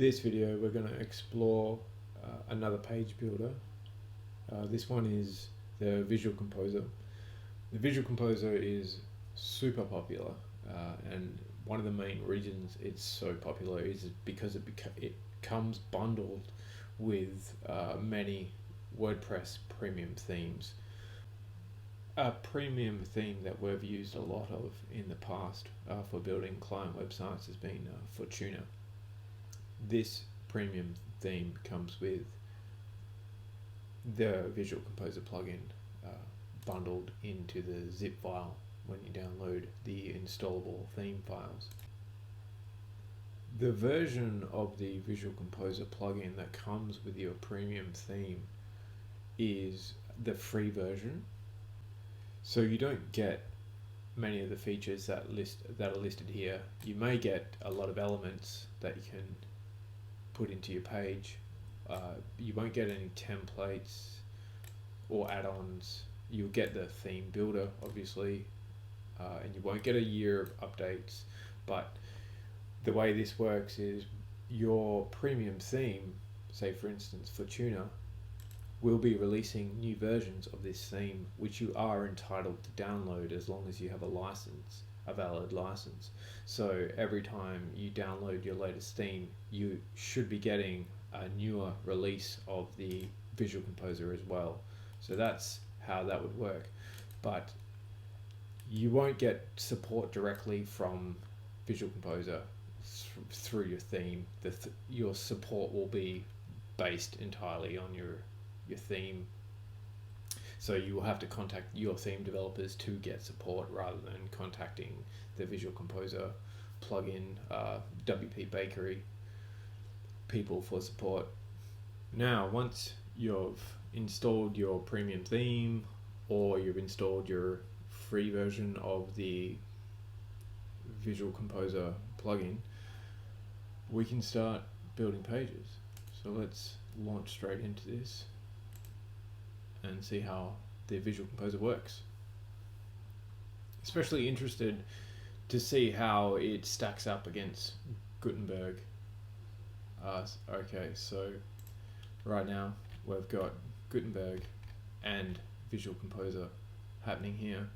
this video we're going to explore another page builder. This one is the Visual Composer. The Visual Composer is super popular, and one of the main reasons it's so popular is because it comes bundled with many WordPress premium themes. A premium theme that we've used a lot of in the past for building client websites has been Fortuna. This premium theme comes with the Visual Composer plugin bundled into the zip file when you download the installable theme files. The version of the Visual Composer plugin that comes with your premium theme is the free version. So you don't get many of the features that are listed here. You may get a lot of elements that you can put into your page. You won't get any templates or add-ons. You'll get the theme builder, obviously, and you won't get a year of updates. But the way this works is your premium theme, say for instance Fortuna, will be releasing new versions of this theme, which you are entitled to download as long as you have a valid license. So every time you download your latest theme, you should be getting a newer release of the Visual Composer as well. So that's how that would work. But you won't get support directly from Visual Composer through your theme. Your support will be based entirely on your theme, so you will have to contact your theme developers to get support rather than contacting the Visual Composer plugin WP Bakery people for support. Now, once you've installed your premium theme or you've installed your free version of the Visual Composer plugin, we can start building pages. So let's launch straight into this and see how the Visual Composer works. Especially interested to see how it stacks up against Gutenberg. Okay, so right now we've got Gutenberg and Visual Composer happening here.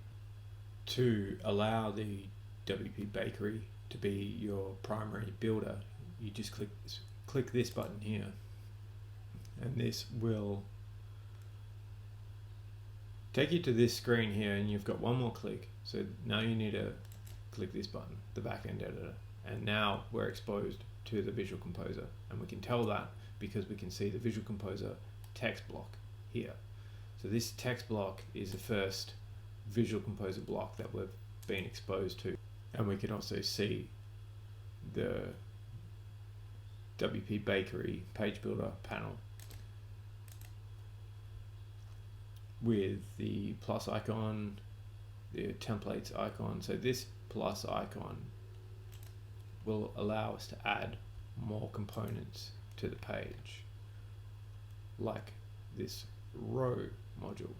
To allow the WP Bakery to be your primary builder, you just click this button here, and this will take you to this screen here, and you've got one more click. So now you need to click this button, the backend editor, and now we're exposed to the Visual Composer, and we can tell that because we can see the Visual Composer text block here. So this text block is the first Visual Composer block that we've been exposed to, and we can also see the WP Bakery page builder panel with the plus icon, the templates icon. So this plus icon will allow us to add more components to the page, like this row module.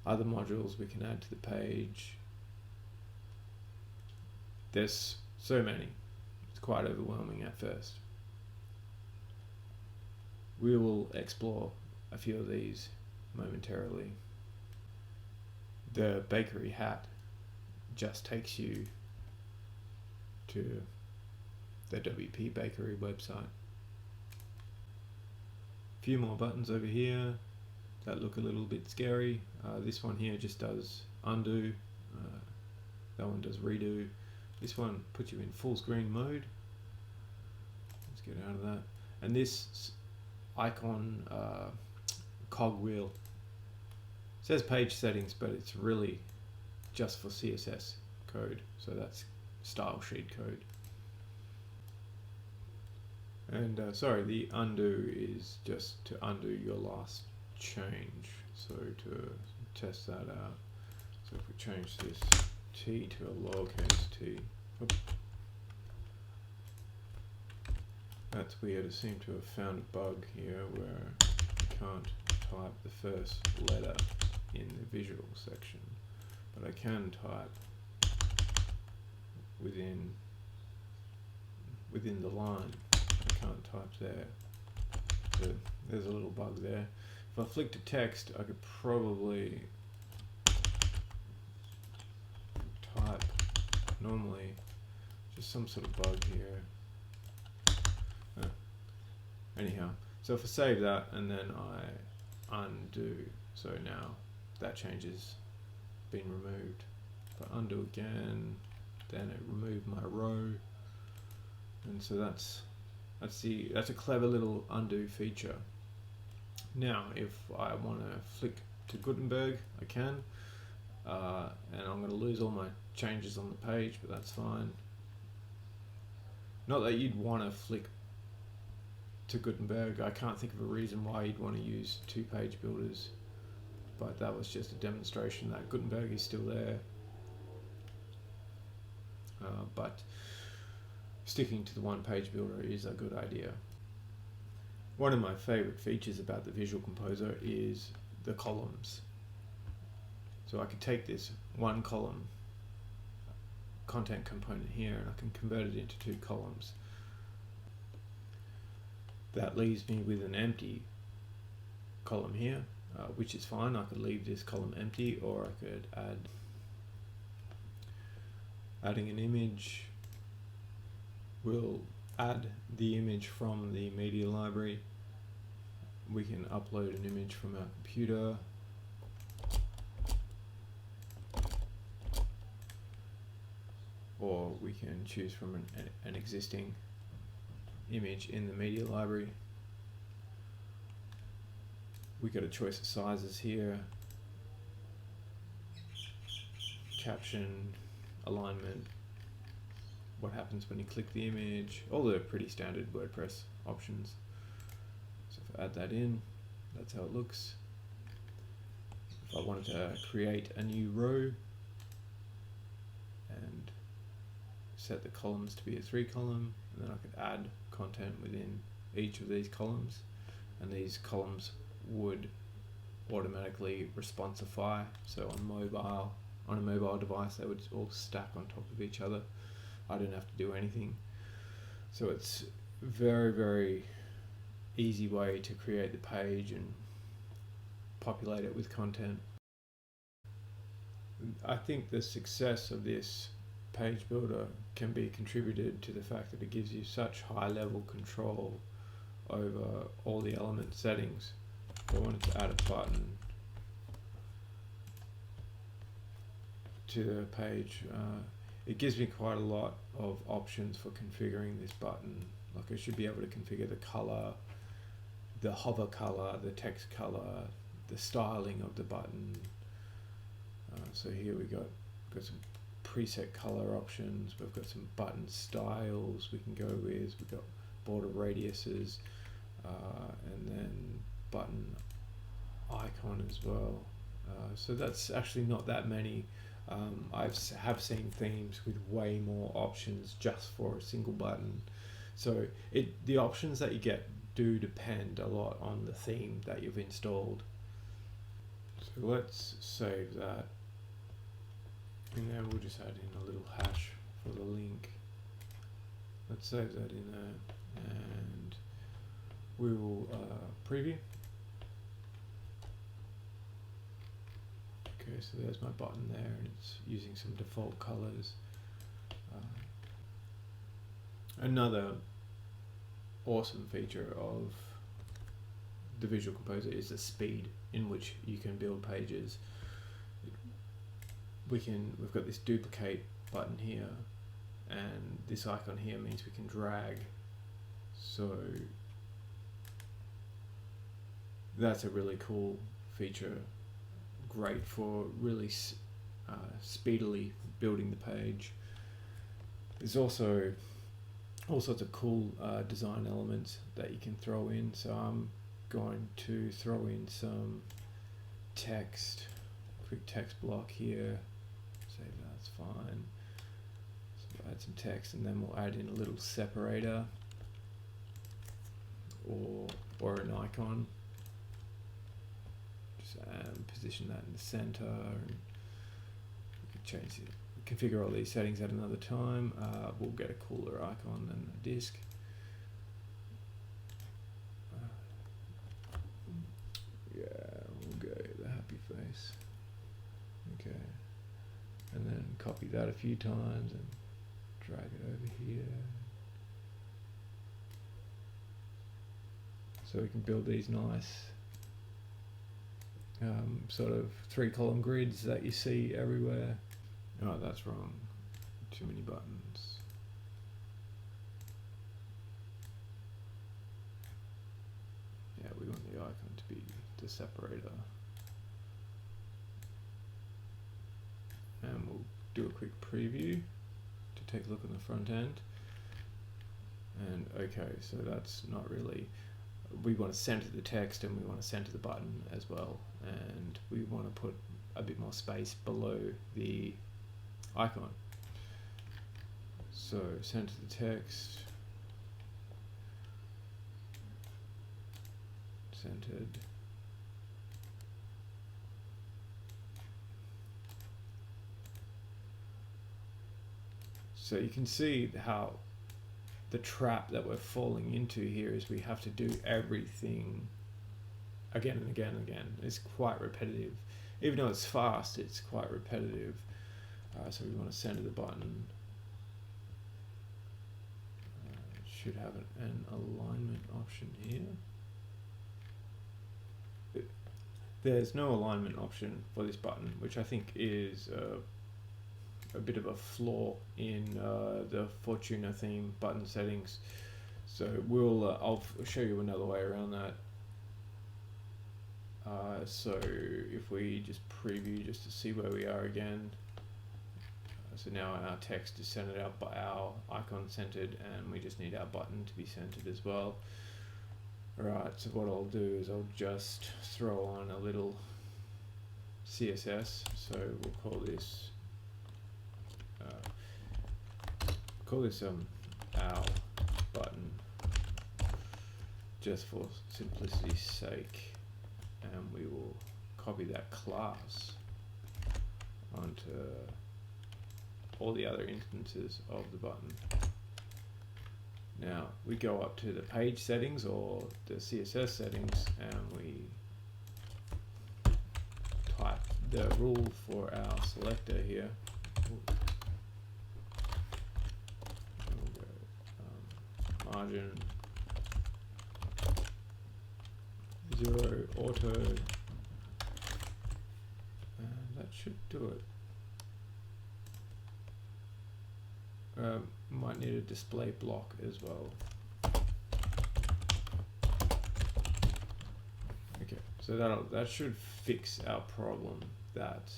Other modules we can add to the page. There's so many, it's quite overwhelming at first. We will explore a few of these momentarily. The bakery hat just takes you to the WP Bakery website. A few more buttons over here that look a little bit scary. This one here just does undo, that one does redo. This one puts you in full screen mode. Let's get out of that. And this icon cogwheel says page settings, but it's really just for CSS code, so that's style sheet code. And sorry, the undo is just to undo your last change. So to test that out, so if we change this t to a lowercase t, oops. That's weird. I seem to have found a bug here where I can't type the first letter in the visual section, but I can type within within the line. I can't type there. So there's a little bug there. If I flick to text, I could probably type normally. Just some sort of bug here. Anyhow, so if I save that and then I undo, so now that change has been removed. If I undo again, then it removed my row, and so that's a clever little undo feature. Now, if I want to flick to Gutenberg, I can, and I'm going to lose all my changes on the page, but that's fine. Not that you'd want to flick to Gutenberg. I can't think of a reason why you'd want to use two page builders, but that was just a demonstration that Gutenberg is still there. But sticking to the one page builder is a good idea. One of my favorite features about the Visual Composer is the columns. So I could take this one column content component here and I can convert it into two columns. That leaves me with an empty column here, which is fine. I could leave this column empty, or I could adding an image. We'll add the image from the media library. We can upload an image from our computer. Or we can choose from an existing image in the media library. We got a choice of sizes here, caption, alignment, what happens when you click the image, all the pretty standard WordPress options. So if I add that in, that's how it looks. If I wanted to create a new row and set the columns to be a 3-column, and then I could add content within each of these columns, and these columns would automatically responsify. So on a mobile device, they would all stack on top of each other. I didn't have to do anything. So it's very, very easy way to create the page and populate it with content. I think the success of this page builder can be contributed to the fact that it gives you such high level control over all the element settings. If I wanted to add a button to the page, it gives me quite a lot of options for configuring this button. Like I should be able to configure the color, the hover color, the text color, the styling of the button. So here we got some preset color options. We've got some button styles we can go with. We've got border radiuses, and then button icon as well. So that's actually not that many. I have seen themes with way more options just for a single button. So the options that you get do depend a lot on the theme that you've installed. So let's save that. And then we'll just add in a little hash for the link. Let's save that in there, and we will preview. Okay, so there's my button there, and it's using some default colors. Another awesome feature of the Visual Composer is the speed in which you can build pages. We've got this duplicate button here, and this icon here means we can drag. So that's a really cool feature, great for really speedily building the page. There's also all sorts of cool design elements that you can throw in. So I'm going to throw in some text, quick text block here. Save that's fine. So we'll add some text, and then we'll add in a little separator or an icon. Just position that in the center, and we can change it. We configure all these settings at another time. We'll get a cooler icon than a disk. Yeah, we'll go the happy face. Okay, and then copy that a few times and drag it over here. So we can build these nice sort of 3-column grids that you see everywhere. Oh, that's wrong. Too many buttons. Yeah, we want the icon to be the separator. And we'll do a quick preview to take a look on the front end. And okay, so that's not really, we want to center the text and we want to center the button as well. And we want to put a bit more space below the icon. So center the text, centered. So you can see how the trap that we're falling into here is we have to do everything again and again and again. It's quite repetitive. Even though it's fast, it's quite repetitive. So we want to center the button. Should have an alignment option here. There's no alignment option for this button, which I think is a bit of a flaw in the Fortuna theme button settings. So I'll show you another way around that. So if we just preview just to see where we are again. So now our text is centered out by our icon centered, and we just need our button to be centered as well. Alright, so what I'll do is I'll just throw on a little CSS. So we'll call this our button, just for simplicity's sake, and we will copy that class onto all the other instances of the button. Now we go up to the page settings or the CSS settings, and we type the rule for our selector here. Margin 0 auto, and that should do it. Might need a display block as well. Okay, so that should fix our problem that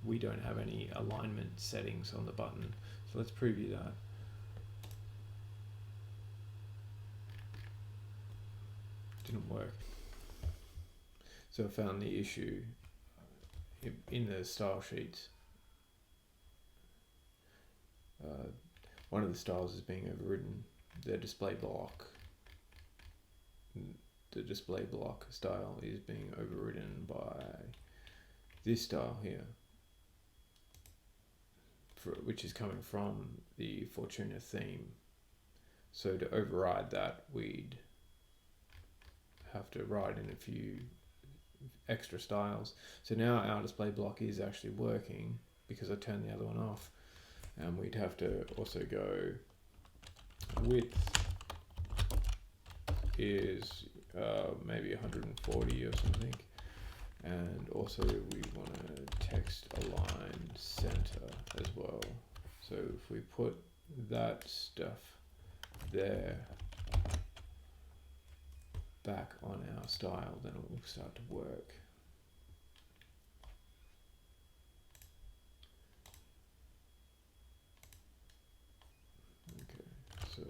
we don't have any alignment settings on the button. So let's preview that. Didn't work. So I found the issue in the style sheets. One of the styles is being overridden. The display block style is being overridden by this style here, which is coming from the Fortuna theme. So to override that, we'd have to write in a few extra styles. So now our display block is actually working because I turned the other one off. And we'd have to also go width is maybe 140 or something, and also we want to text align center as well. So if we put that stuff there back on our style, then it will start to work. So,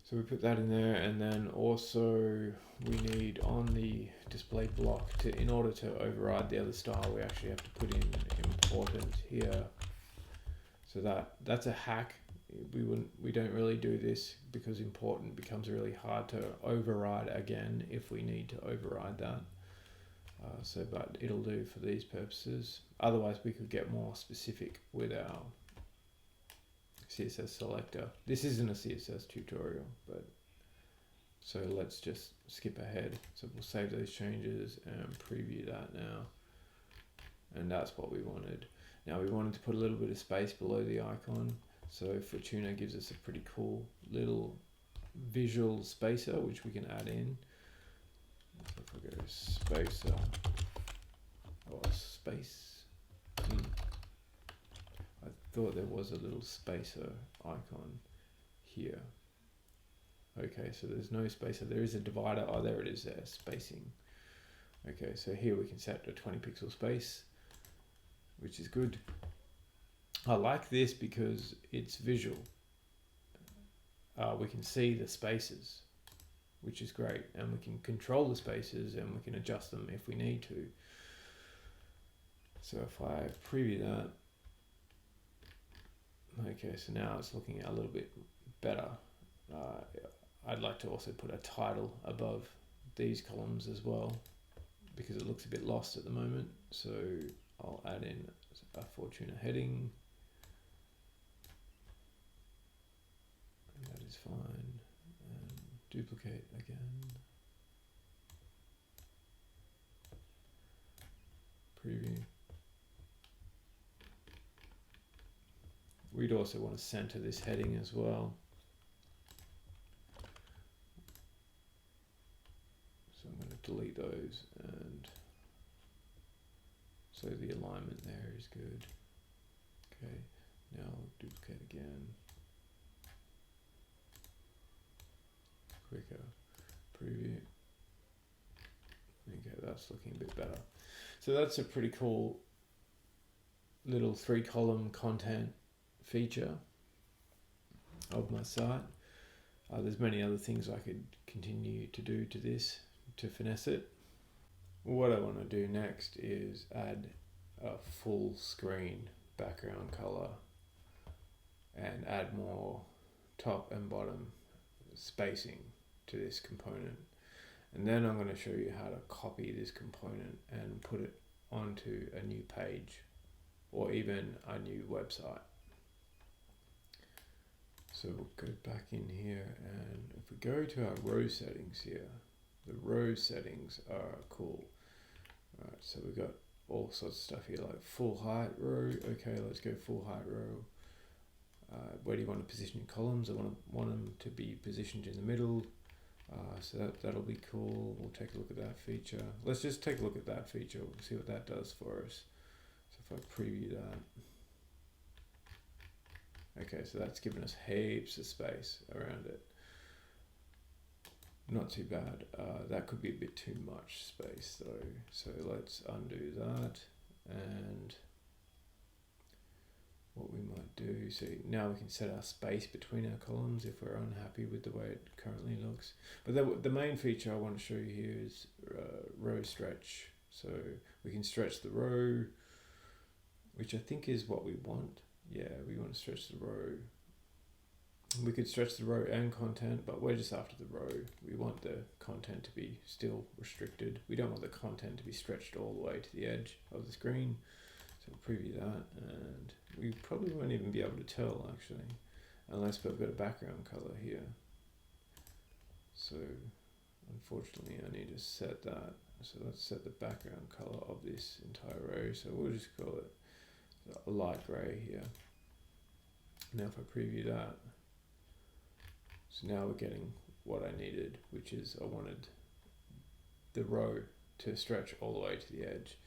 so we put that in there, and then also we need on the display block in order to override the other style, we actually have to put in important here. So that's a hack we don't really do this because important becomes really hard to override again if we need to override that. But it'll do for these purposes. Otherwise, we could get more specific with our CSS selector. This isn't a CSS tutorial, but so let's just skip ahead. So we'll save those changes and preview that now. And that's what we wanted. Now we wanted to put a little bit of space below the icon. So Fortuna gives us a pretty cool little visual spacer, which we can add in. So if I go spacer, space. I thought there was a little spacer icon here. Okay, so there's no spacer. There is a divider. Oh, there it is there, spacing. Okay, so here we can set a 20 pixel space, which is good. I like this because it's visual. We can see the spaces, which is great. And we can control the spaces and we can adjust them if we need to. So if I preview that, okay, so now it's looking a little bit better. I'd like to also put a title above these columns as well, because it looks a bit lost at the moment. So I'll add in a Fortuna heading. And that is fine. And duplicate again. Preview. We'd also want to center this heading as well. So I'm going to delete those, and so the alignment there is good. Okay, now I'll duplicate again. Quicker. Preview. Okay, that's looking a bit better. So that's a pretty cool little 3-column content feature of my site. There's many other things I could continue to do to this to finesse it. What I want to do next is add a full screen background color and add more top and bottom spacing to this component. And then I'm going to show you how to copy this component and put it onto a new page or even a new website. So we'll go back in here, and if we go to our row settings here, the row settings are cool. Alright, so we've got all sorts of stuff here like full height row. Okay, let's go full height row. Where do you want to position your columns? I want them to be positioned in the middle. So that'll be cool. We'll take a look at that feature. Let's just take a look at that feature. We'll see what that does for us. So if I preview that. Okay, so that's given us heaps of space around it. Not too bad. That could be a bit too much space though. So let's undo that. And what we might do, so now we can set our space between our columns if we're unhappy with the way it currently looks. But the main feature I want to show you here is row stretch. So we can stretch the row, which I think is what we want. Yeah, we want to stretch the row. We could stretch the row and content, but we're just after the row. We want the content to be still restricted. We don't want the content to be stretched all the way to the edge of the screen. So we'll preview that, and we probably won't even be able to tell actually, unless we've got a background color here. So unfortunately I need to set that. So let's set the background color of this entire row. So we'll just call it a light gray here. Now if I preview that, so now we're getting what I needed, which is I wanted the row to stretch all the way to the edge.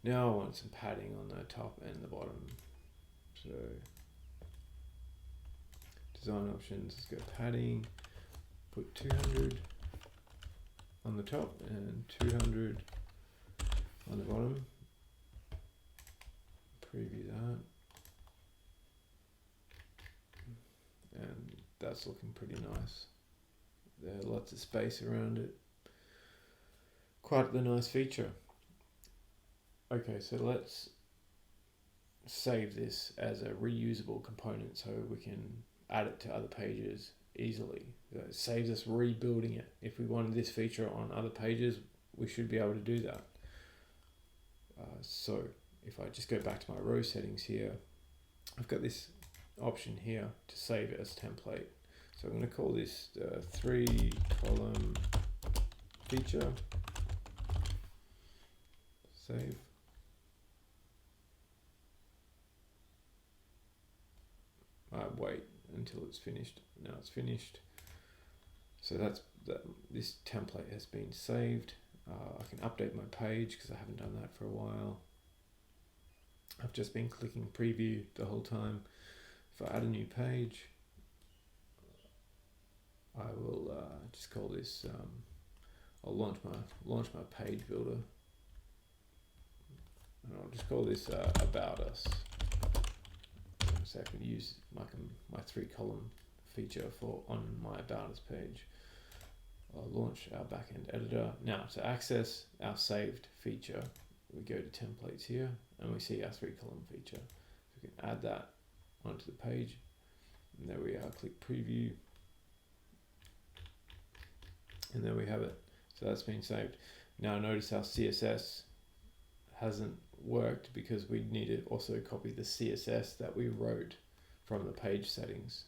Now I want some padding on the top and the bottom. So design options, let's go padding, put 200 on the top and 200 on the bottom. Preview that. And that's looking pretty nice. There's lots of space around it. Quite the nice feature. Okay, so let's save this as a reusable component so we can add it to other pages easily. It saves us rebuilding it. If we wanted this feature on other pages, we should be able to do that. So if I just go back to my row settings here, I've got this option here to save it as template. So I'm going to call this 3-column feature. Save. Wait until it's finished. Now it's finished. So this template has been saved. I can update my page because I haven't done that for a while. I've just been clicking preview the whole time. If I add a new page, I will just call this. I'll launch my page builder, and I'll just call this about us. So I can use my 3-column feature on my about us page. I'll launch our backend editor. Now to access our saved feature, we go to templates here and we see our 3-column feature. So we can add that onto the page. And there we are, click preview. And there we have it. So that's been saved. Now notice our CSS hasn't worked because we need to also copy the CSS that we wrote from the page settings.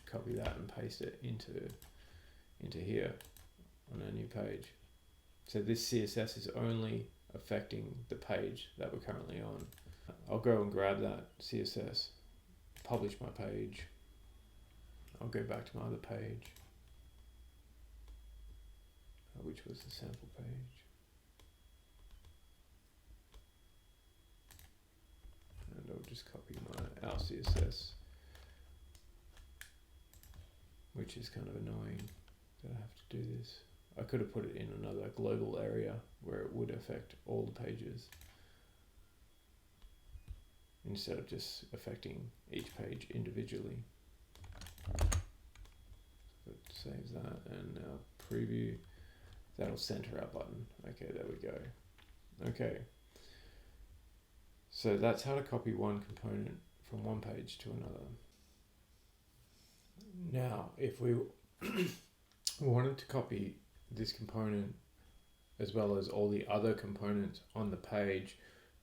Copy that and paste it into here on our new page. So this CSS is only affecting the page that we're currently on. I'll go and grab that CSS, publish my page. I'll go back to my other page, which was the sample page. And I'll just copy our CSS, which is kind of annoying that I have to do this. I could have put it in another global area where it would affect all the pages instead of just affecting each page individually. It saves that, and now preview. That'll center our button. Okay, there we go. Okay. So that's how to copy one component from one page to another. Now, if we wanted to copy this component as well as all the other components on the page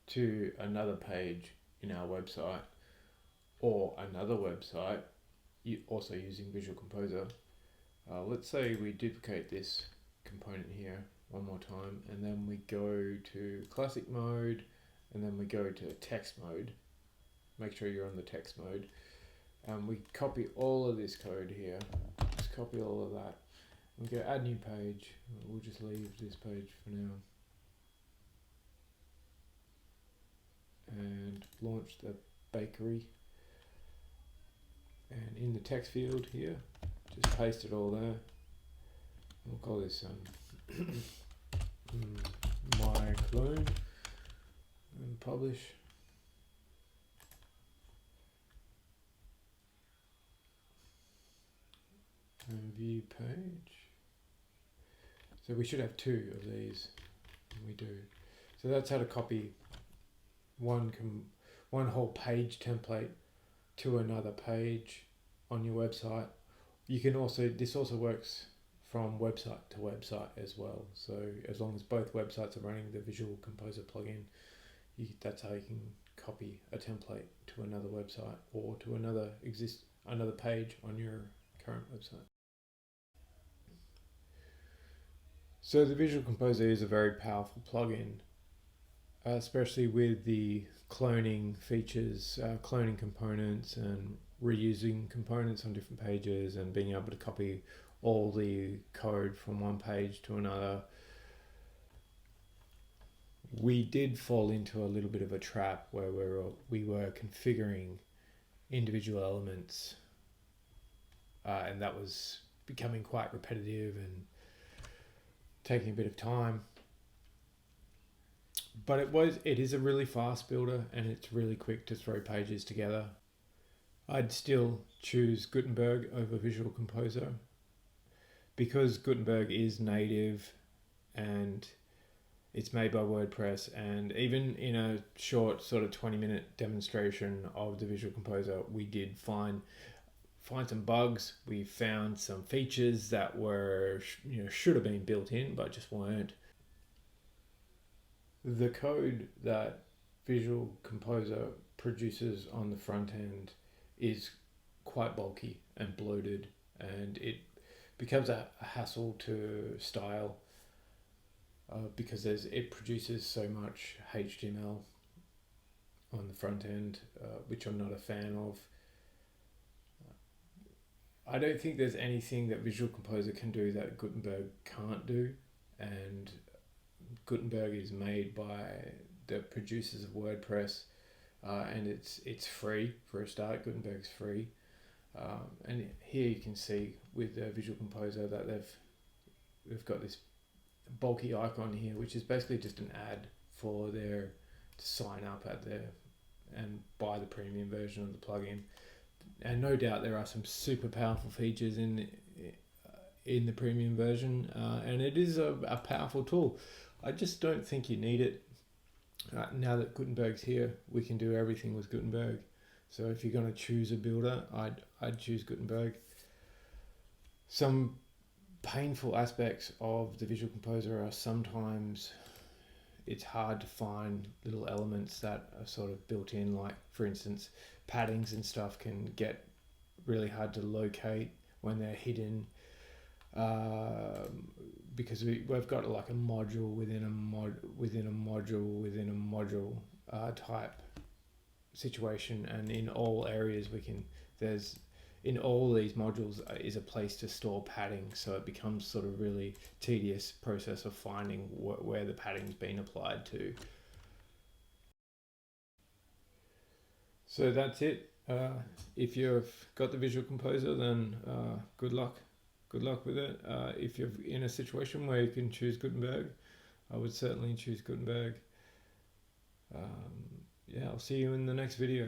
to another page in our website or another website, also using Visual Composer, let's say we duplicate this component here one more time, and then we go to classic mode, and then we go to text mode. Make sure you're on the text mode. We copy all of this code here. Just copy all of that. We go add new page. We'll just leave this page for now. And launch the bakery. And in the text field here, just paste it all there. We'll call this my clone, and publish. And view page. So we should have 2 of these, and we do. So that's how to copy one whole page template to another page on your website. You can also, this also works from website to website as well. So as long as both websites are running the Visual Composer plugin, that's how you can copy a template to another website or to another page on your current website. So the Visual Composer is a very powerful plugin, especially with the cloning features, cloning components and reusing components on different pages and being able to copy all the code from one page to another. We did fall into a little bit of a trap where we were configuring individual elements, and that was becoming quite repetitive and taking a bit of time. But it is a really fast builder, and it's really quick to throw pages together. I'd still choose Gutenberg over Visual Composer because Gutenberg is native and it's made by WordPress, and even in a short sort of 20-minute demonstration of the Visual Composer, we did find find some bugs. We found some features that were, should have been built in, but just weren't. The code that Visual Composer produces on the front end is quite bulky and bloated, and it becomes a hassle to style because it produces so much HTML on the front end, which I'm not a fan of. I don't think there's anything that Visual Composer can do that Gutenberg can't do, and Gutenberg is made by the producers of WordPress, and it's free for a start. Gutenberg's free, and here you can see with Visual Composer that they've got this bulky icon here, which is basically just an ad for their to sign up at their and buy the premium version of the plugin. And no doubt there are some super powerful features in the premium version, and it is a powerful tool. I just don't think you need it. Now that Gutenberg's here, we can do everything with Gutenberg. So if you're going to choose a builder, I'd choose Gutenberg. Some painful aspects of the Visual Composer are sometimes it's hard to find little elements that are sort of built in, like for instance paddings and stuff can get really hard to locate when they're hidden, because we've got like a module within a module type situation, and in all areas in all these modules is a place to store padding, so it becomes sort of really tedious process of finding where the padding's been applied to. So that's it. If you've got the Visual Composer, then good luck with it. If you're in a situation where you can choose Gutenberg, I would certainly choose Gutenberg. Yeah, I'll see you in the next video.